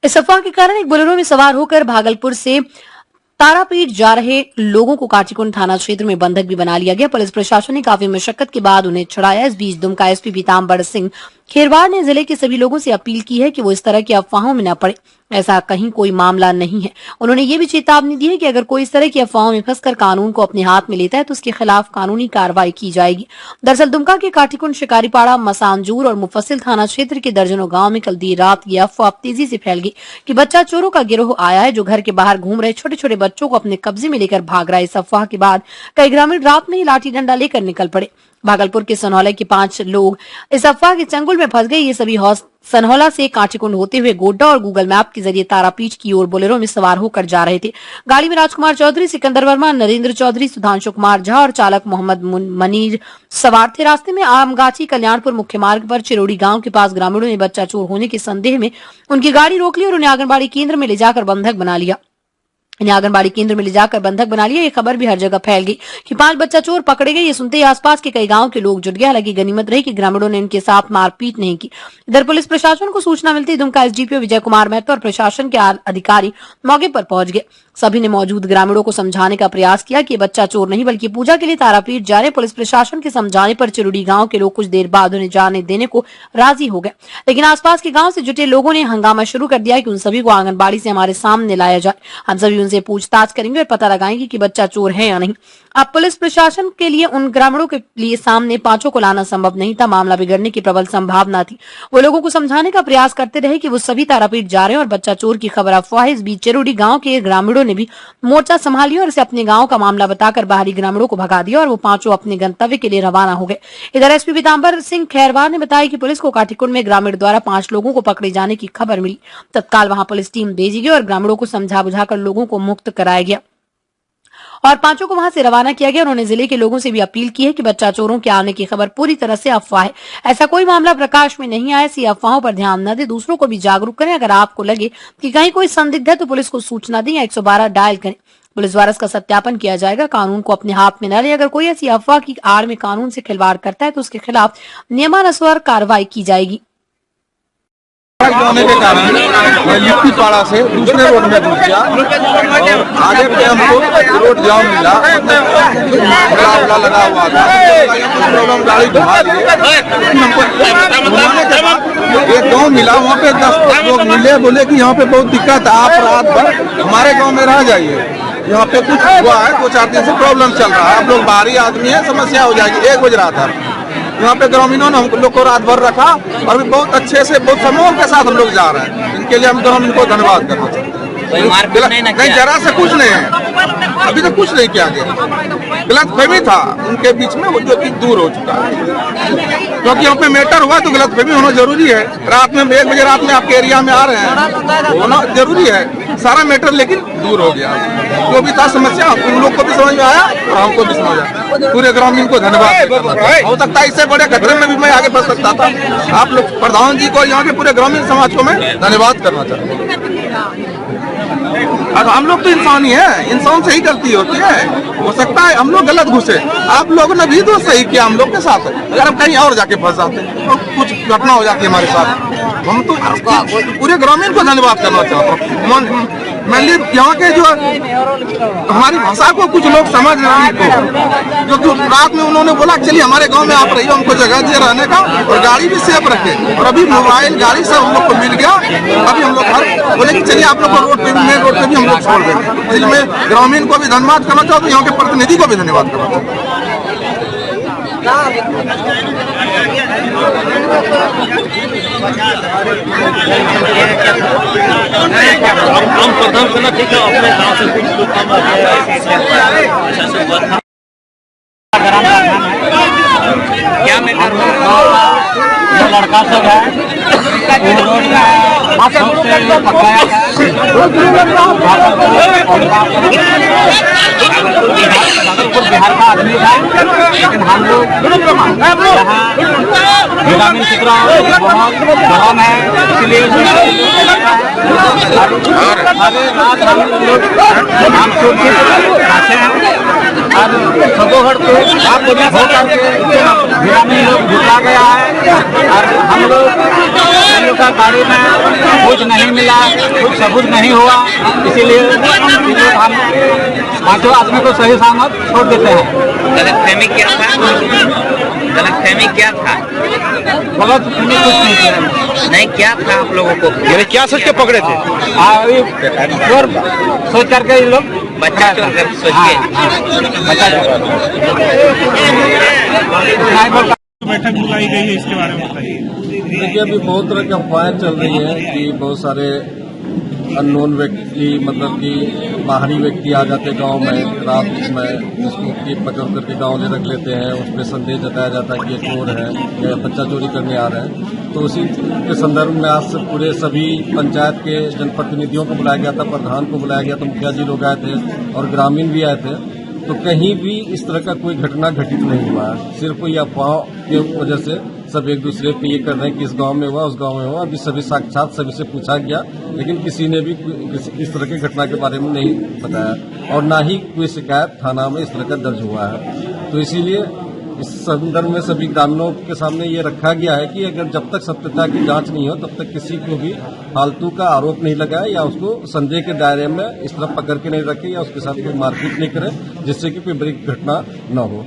इस अफवाह के कारण एक बोलेरो में सवार होकर भागलपुर से तारापीठ जा रहे लोगों को काटीकुंड थाना क्षेत्र में बंधक भी बना लिया गया। पुलिस प्रशासन ने काफी मशक्कत के बाद उन्हें छुड़ाया। इस बीच दुमका एसपी पीताम्बर सिंह खेरवार ने जिले के सभी लोगों से अपील की है कि वो इस तरह की अफवाहों में न पड़े। ऐसा कहीं कोई मामला नहीं है। उन्होंने ये भी चेतावनी दी है कि अगर कोई इस तरह की अफवाहों में फंसकर कानून को अपने हाथ में लेता है तो उसके खिलाफ कानूनी कार्रवाई की जाएगी। दरअसल दुमका के काटीकुंड, शिकारीपाड़ा, मसानजूर और मुफस्सिल थाना क्षेत्र के दर्जनों गांव में कल देर रात यह अफवाह तेजी से फैल गई कि बच्चा चोरों का गिरोह आया है जो घर के बाहर घूम रहे छोटे छोटे बच्चों को अपने कब्जे में लेकर भाग रहा है। इस अफवाह के बाद कई ग्रामीण रात में ही लाठी डंडा लेकर निकल पड़े। भागलपुर के सनहौला के 5 लोग इस अफवाह के चंगुल में फंस गए। ये सभी सनहौला से काटीकुंड होते हुए गोड्डा और गूगल मैप के जरिए तारापीठ की ओर बोलेरो में सवार होकर जा रहे थे। गाड़ी में राजकुमार चौधरी, सिकंदर वर्मा, नरेंद्र चौधरी, सुधांशु कुमार झा और चालक मोहम्मद मनीर सवार थे। रास्ते में आमगाछी कल्याणपुर मुख्य मार्ग पर चिरोड़ी गांव के पास ग्रामीणों ने बच्चा चोर होने के संदेह में उनकी गाड़ी रोक ली और उन्हें आंगनबाड़ी केंद्र में ले जाकर बंधक बना लिया। ये खबर भी हर जगह फैल गई कि 5 बच्चा चोर पकड़े गए। ये सुनते ही आसपास के कई गांव के लोग जुट गए। हालांकि गनीमत रही कि ग्रामीणों ने इनके साथ मारपीट नहीं की। इधर पुलिस प्रशासन को सूचना मिलती दुमका एसडीपीओ विजय कुमार महतो और प्रशासन के अधिकारी मौके पर पहुंच गए। सभी ने मौजूद ग्रामीणों को समझाने का प्रयास किया कि बच्चा चोर नहीं बल्कि पूजा के लिए तारापीठ जा रहे। पुलिस प्रशासन के समझाने पर चिरुड़ी गांव के लोग कुछ देर बाद उन्हें जाने देने को राजी हो गए, लेकिन आसपास के गांव से जुटे लोगों ने हंगामा शुरू कर दिया कि उन सभी को आंगनबाड़ी से हमारे सामने लाया जाए। हम सभी उनसे पूछताछ करेंगे और पता लगाएंगे कि बच्चा चोर है या नहीं। अब पुलिस प्रशासन के लिए उन ग्रामीणों के लिए सामने 5 को लाना संभव नहीं था। मामला बिगड़ने की प्रबल संभावना थी। वो लोगों को समझाने का प्रयास करते रहे कि वो सभी तारापीठ जा रहे हैं और बच्चा चोर की खबर अफवाह है। इस बीच चिरुड़ी गांव के ग्रामीणों ने भी मोर्चा संभाल लिया और इसे अपने गांव का मामला बताकर बाहरी ग्रामीणों को भगा दिया और वो 5 अपने गंतव्य के लिए रवाना हो गए। इधर एसपी पीताम्बर सिंह खैरवार ने बताया कि पुलिस को काटीकुंड में ग्रामीण द्वारा 5 लोगों को पकड़े जाने की खबर मिली। तत्काल वहां पुलिस टीम भेजी गई और ग्रामीणों को समझा बुझाकर लोगों को मुक्त कराया गया और 5 को वहां से रवाना किया गया। उन्होंने जिले के लोगों से भी अपील की है कि बच्चा चोरों के आने की खबर पूरी तरह से अफवाह है। ऐसा कोई मामला प्रकाश में नहीं आया। ऐसी अफवाहों पर ध्यान न दें, दूसरों को भी जागरूक करें। अगर आपको लगे कि कहीं कोई संदिग्ध है तो पुलिस को सूचना दें या 112 डायल करें। पुलिस द्वारा इसका सत्यापन किया जाएगा। कानून को अपने हाथ में न ले। अगर कोई ऐसी अफवाह की आड़ में कानून से खिलवाड़ करता है तो उसके खिलाफ नियमानुसार कार्रवाई की जाएगी। होने के कारण लिट्टी पाड़ा से दूसरे रोड में घुस गया और आगे पे हमको रोड जाम मिला, बड़ा लगा हुआ था। हम गाड़ी घुमा लिए, हमको घुमाने के बाद एक गाँव मिला, वहाँ पे 10 लोग मिले, बोले कि यहाँ पे बहुत दिक्कत है, आप रात भर हमारे गाँव में रह जाइए, यहाँ पे कुछ हुआ है, 2-4 दिन से प्रॉब्लम चल रहा है, आप लोग बाहरी आदमी है, समस्या हो जाएगी। 1 बज रहा था। यहाँ पे ग्रामीणों ने हम लोग को रात भर रखा और भी बहुत अच्छे से बहुत समूह के साथ हम लोग जा रहे हैं। इनके लिए हम ग्रामीण को धन्यवाद करना चाहते हैं। नहीं, जरा से कुछ नहीं है, अभी तक कुछ नहीं किया गया। गलतफहमी था उनके बीच में, वो जो कि दूर हो चुका है, क्योंकि यहाँ पे मैटर हुआ तो गलतफहमी होना जरूरी है। रात में 1 बजे रात में आपके एरिया में आ रहे हैं, होना जरूरी है सारा मैटर, लेकिन दूर हो गया। जो भी था समस्या उन लोग को भी समझ में आया और हमको भी समझ आया। पूरे ग्रामीण को धन्यवाद। हो सकता है इससे बड़े खतरे में भी मैं आगे फंस सकता था। आप लोग प्रधान जी को, यहाँ के पूरे ग्रामीण समाज को मैं धन्यवाद करना चाहता हूँ। अब हम लोग तो इंसान ही है, इंसान से ही गलती होती है। हो सकता है हम लोग गलत घुसे, आप लोगों ने भी तो सही किया हम लोग के साथ। अगर हम कहीं और जाके फंस जाते तो कुछ घटना हो जाती है हमारे साथ। हम तो पूरे ग्रामीण को धन्यवाद करना चाहता हूँ। मान ली यहाँ के जो हमारी भाषा को कुछ लोग समझ रहे हैं, जो रात में उन्होंने बोला चलिए हमारे गांव में आप रहिए, हमको जगह दिए रहने का और गाड़ी भी सेफ रखे। और अभी मोबाइल गाड़ी सब हम लोग को मिल गया। अभी हम लोग हर बोले कि चलिए आप लोग को रोड पे, मेन रोड पे भी हम लोग छोड़ देंगे। इसलिए ग्रामीण को भी धन्यवाद करना चाहता हूँ, यहाँ के प्रतिनिधि को भी धन्यवाद करना चाहता हूँ। हम प्रधान करना ठीक है, अपने गांव से कुछ लोग काम क्या मैटर जो लड़का सब है वो रोड में पकड़ाया बिहार का आदमी था, लेकिन हम लोग ग्रामीण क्षेत्र बहुत गरम है, इसलिए सारे रात हम सुरक्षित रहते हैं और सबोहर को होकर के ग्रामीण लोग जुटा गया है और हम लोग का गाड़ी में कुछ नहीं मिला, कुछ सबूत नहीं हुआ, इसीलिए हम पांचों आदमी को सही सलामत छोड़ देते हैं। गलतफहमी क्या था? गलतफहमी क्या था? गलतफहमी कुछ नहीं किया। नहीं, क्या था आप लोगों को? यानी क्या सोच के पकड़े थे? अभी चोर सोच करके ये लोग बच्चा चोर कर सोच के। बच्चा बैठक बुलाई गई है, इसके बारे में बताइए। देखिए, अभी बहुत तरह की अफवाहें चल रही हैं कि बहुत सारे अननोन व्यक्ति, मतलब कि बाहरी व्यक्ति आ जाते गांव में रात में, जिसको कि पकड़ करके गांव में रख लेते हैं। उस पर संदेह जताया जाता है कि ये चोर है या बच्चा चोरी करने आ रहे हैं। तो उसी के संदर्भ में आज से पूरे सभी पंचायत के जनप्रतिनिधियों को बुलाया गया था, प्रधान को बुलाया गया था, मुखिया जी लोग आए थे और ग्रामीण भी आए थे। तो कहीं भी इस तरह का कोई घटना घटित नहीं हुआ है। सिर्फ कोई अफवाह की वजह से सब एक दूसरे पे ये कर रहे हैं कि इस गांव में हुआ, उस गांव में हुआ। अभी सभी साक्षात सभी से पूछा गया, लेकिन किसी ने भी इस तरह की घटना के बारे में नहीं बताया और ना ही कोई शिकायत थाना में इस तरह का दर्ज हुआ है। तो इसीलिए इस संदर्भ में सभी ग्रामीणों के सामने ये रखा गया है कि अगर जब तक सत्यता की जांच नहीं हो तब तक किसी को भी फालतू का आरोप नहीं लगाए या उसको संदेह के दायरे में इस तरह पकड़ के नहीं रखे या उसके साथ कोई मारपीट नहीं करे, जिससे कि कोई बड़ी घटना न हो।